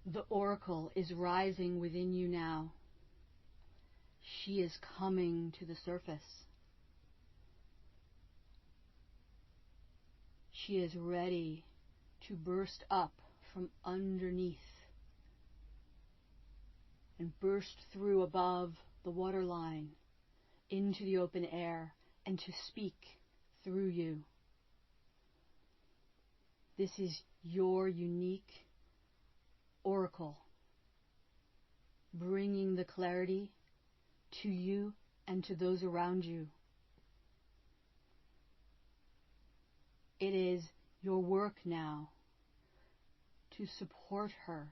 The oracle is rising within you now. She is coming to the surface. She is ready to burst up from underneath and burst through above the waterline into the open air and to speak through you. This is your unique oracle, bringing the clarity to you and to those around you. It is your work now to support her,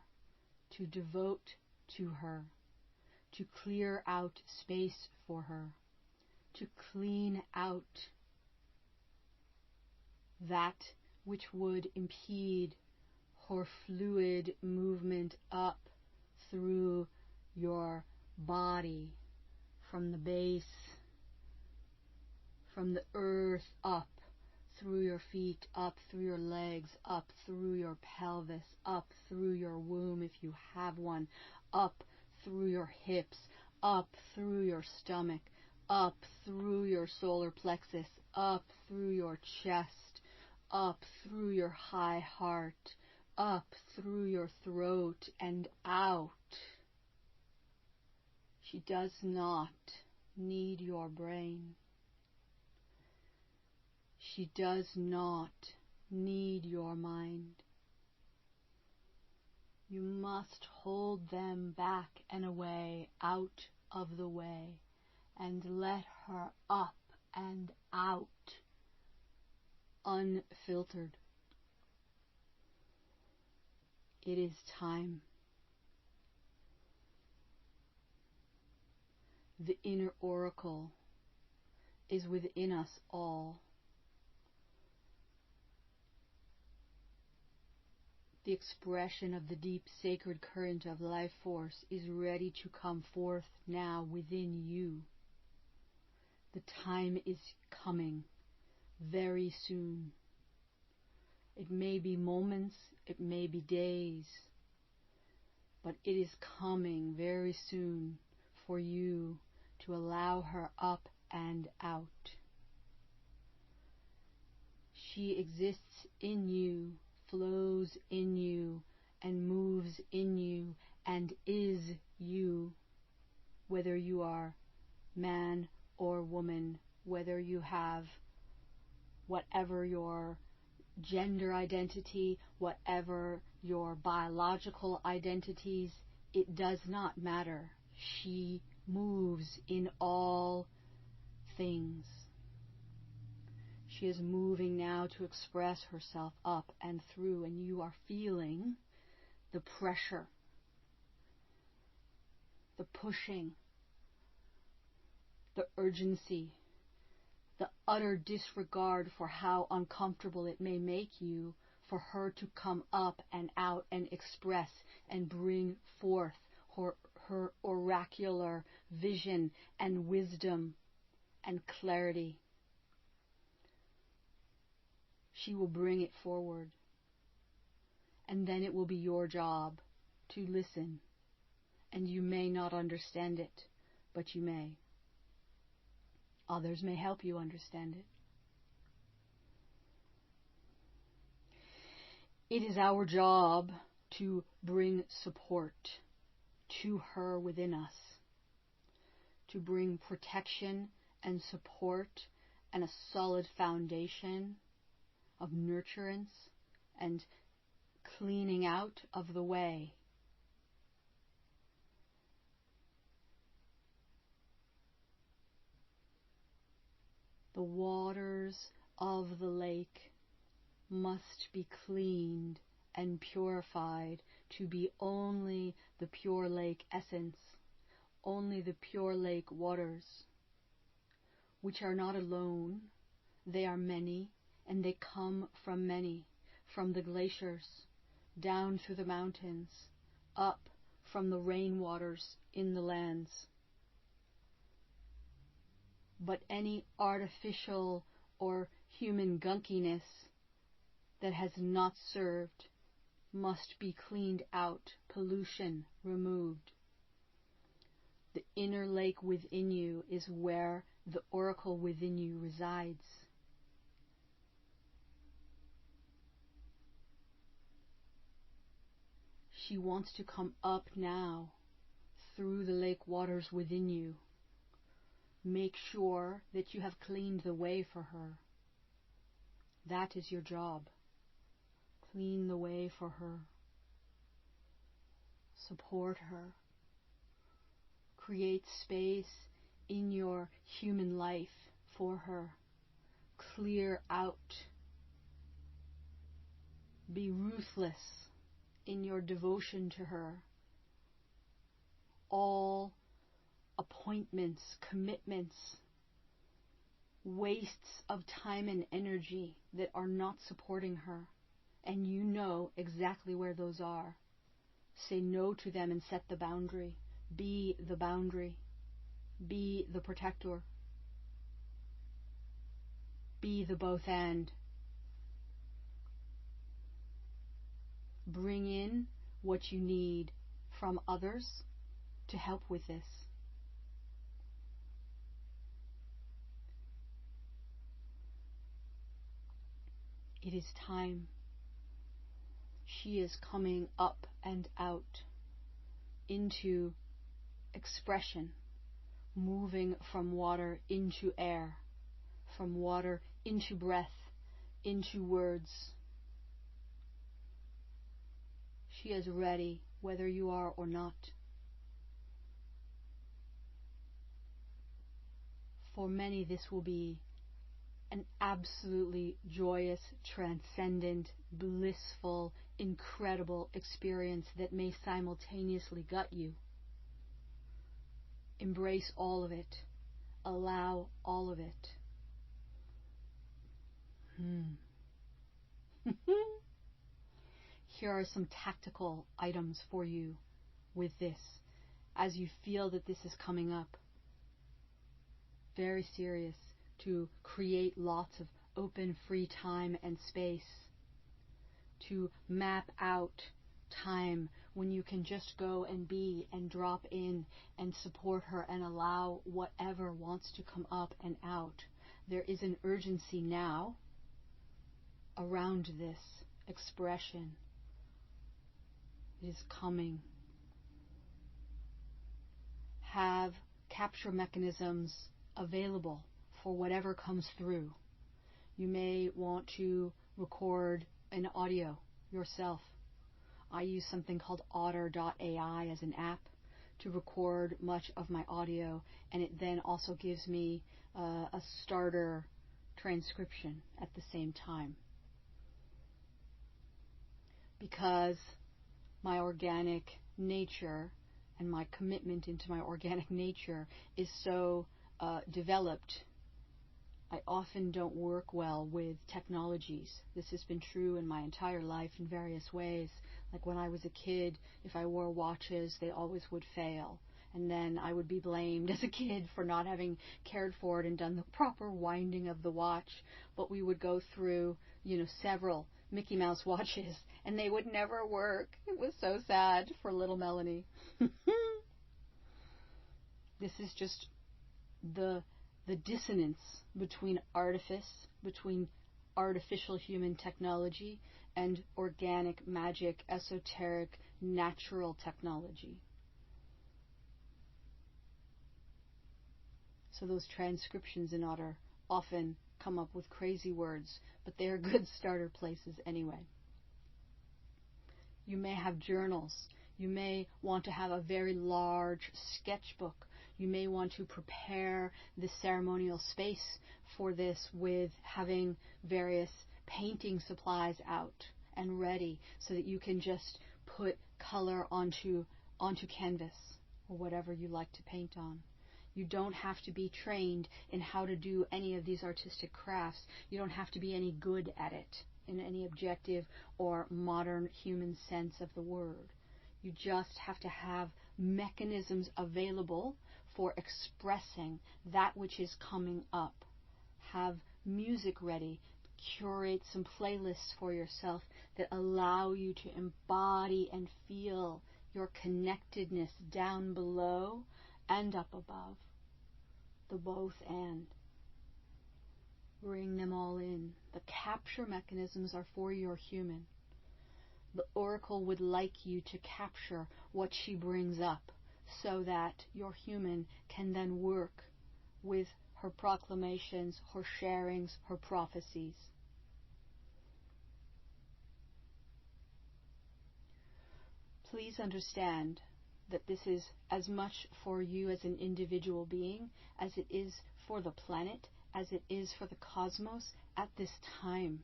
to devote to her, to clear out space for her, to clean out that which would impede her fluid movement up through your body, from the base, from the earth up, through your feet, up through your legs, up through your pelvis, up through your womb if you have one, up through your hips, up through your stomach, up through your solar plexus, up through your chest, up through your high heart, up through your throat and out. She does not need your brain. She does not need your mind. You must hold them back and away, out of the way, and let her up and out, unfiltered. It is time. The inner oracle is within us all. The expression of the deep sacred current of life force is ready to come forth now within you. The time is coming very soon. It may be moments, it may be days, but it is coming very soon for you to allow her up and out. She exists in you, flows in you, and moves in you, and is you, whether you are man or woman, whether you have whatever your gender identity, whatever your biological identities, it does not matter. She moves in all things. She is moving now to express herself up and through, and you are feeling the pressure, the pushing, the urgency, the utter disregard for how uncomfortable it may make you for her to come up and out and express and bring forth her oracular vision and wisdom and clarity. She will bring it forward, and then it will be your job to listen, and you may not understand it, but you may. Others may help you understand it. It is our job to bring support to her within us, to bring protection and support and a solid foundation of nurturance and cleaning out of the way. The waters of the lake must be cleaned and purified to be only the pure lake essence, only the pure lake waters, which are not alone. They are many, and they come from many, from the glaciers, down through the mountains, up from the rainwaters in the lands. But any artificial or human gunkiness that has not served must be cleaned out, pollution removed. The inner lake within you is where the oracle within you resides. She wants to come up now through the lake waters within you. Make sure that you have cleaned the way for her. That is your job. Clean the way for her. Support her. Create space in your human life for her. Clear out. Be ruthless in your devotion to her. All appointments, commitments, wastes of time and energy that are not supporting her, and you know exactly where those are. Say no to them and set the boundary. Be the boundary. Be the protector. Be the both and. Bring in what you need from others to help with this. It is time. She is coming up and out into expression, moving from water into air, from water into breath, into words. She is ready, whether you are or not. For many, this will be an absolutely joyous, transcendent, blissful, incredible experience that may simultaneously gut you. Embrace all of it. Allow all of it. Here are some tactical items for you with this, as you feel that this is coming up. Very serious, to create lots of open, free time and space. To map out time when you can just go and be and drop in and support her and allow whatever wants to come up and out. There is an urgency now around this expression. It is coming. Have capture mechanisms available for whatever comes through. You may want to record an audio yourself. I use something called otter.ai as an app to record much of my audio, and it then also gives me a starter transcription at the same time. Because my organic nature and my commitment into my organic nature is so developed, I often don't work well with technologies. This has been true in my entire life in various ways. Like when I was a kid, if I wore watches, they always would fail. And then I would be blamed as a kid for not having cared for it and done the proper winding of the watch. But we would go through, several Mickey Mouse watches, and they would never work. It was so sad for little Melanie. This is just the dissonance between between artificial human technology and organic, magic, esoteric, natural technology. So those transcriptions in Otter often come up with crazy words, but they are good starter places anyway. You may have journals. You may want to have a very large sketchbook. You may want to prepare the ceremonial space for this with having various painting supplies out and ready so that you can just put color onto canvas or whatever you like to paint on. You don't have to be trained in how to do any of these artistic crafts. You don't have to be any good at it in any objective or modern human sense of the word. You just have to have mechanisms available for expressing that which is coming up. Have music ready. curate some playlists for yourself that allow you to embody and feel your connectedness down below and up above. The both and. Bring them all in. The capture mechanisms are for your human. The oracle would like you to capture what she brings up so that your human can then work with her proclamations, her sharings, her prophecies. Please understand that this is as much for you as an individual being as it is for the planet, as it is for the cosmos at this time.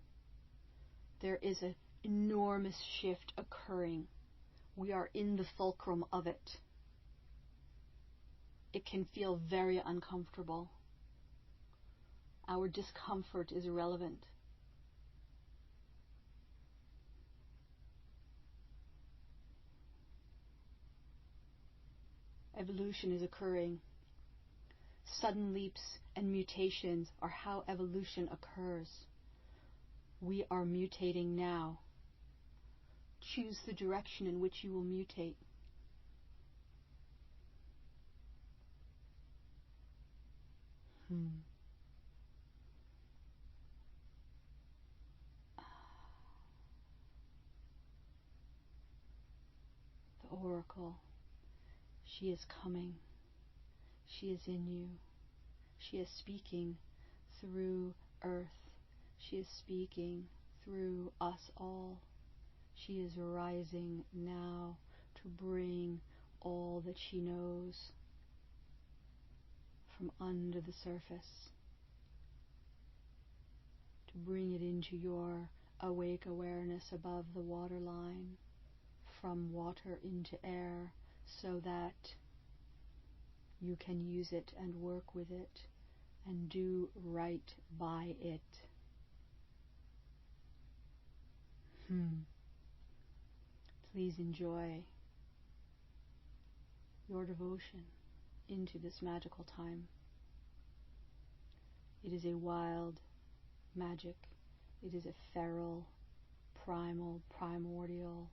There is an enormous shift occurring. We are in the fulcrum of it. It can feel very uncomfortable. Our discomfort is irrelevant. Evolution is occurring. Sudden leaps and mutations are how evolution occurs. We are mutating now. Choose the direction in which you will mutate. The oracle. She is coming. She is in you. She is speaking through earth. She is speaking through us all. She is rising now to bring all that she knows from under the surface, to bring it into your awake awareness above the waterline, from water into air, so that you can use it and work with it and do right by it. Please enjoy your devotion into this magical time. It is a wild magic. It is a feral, primal, primordial,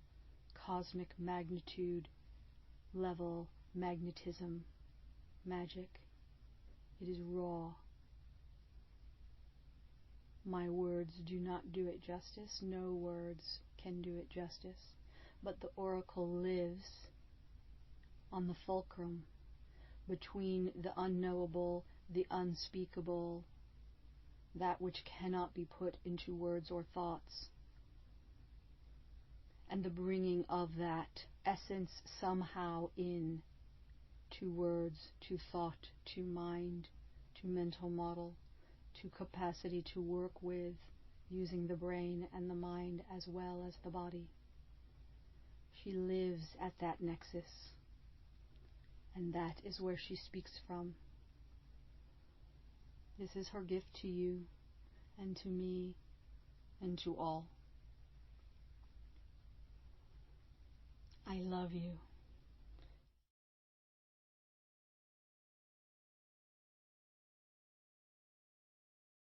cosmic magnitude level magnetism magic. It is raw. My words do not do it justice. No words can do it justice. But the oracle lives on the fulcrum between the unknowable, the unspeakable, that which cannot be put into words or thoughts, and the bringing of that essence somehow in to words, to thought, to mind, to mental model, to capacity to work with, using the brain and the mind as well as the body. She lives at that nexus, and that is where she speaks from. This is her gift to you, and to me, and to all. I love you.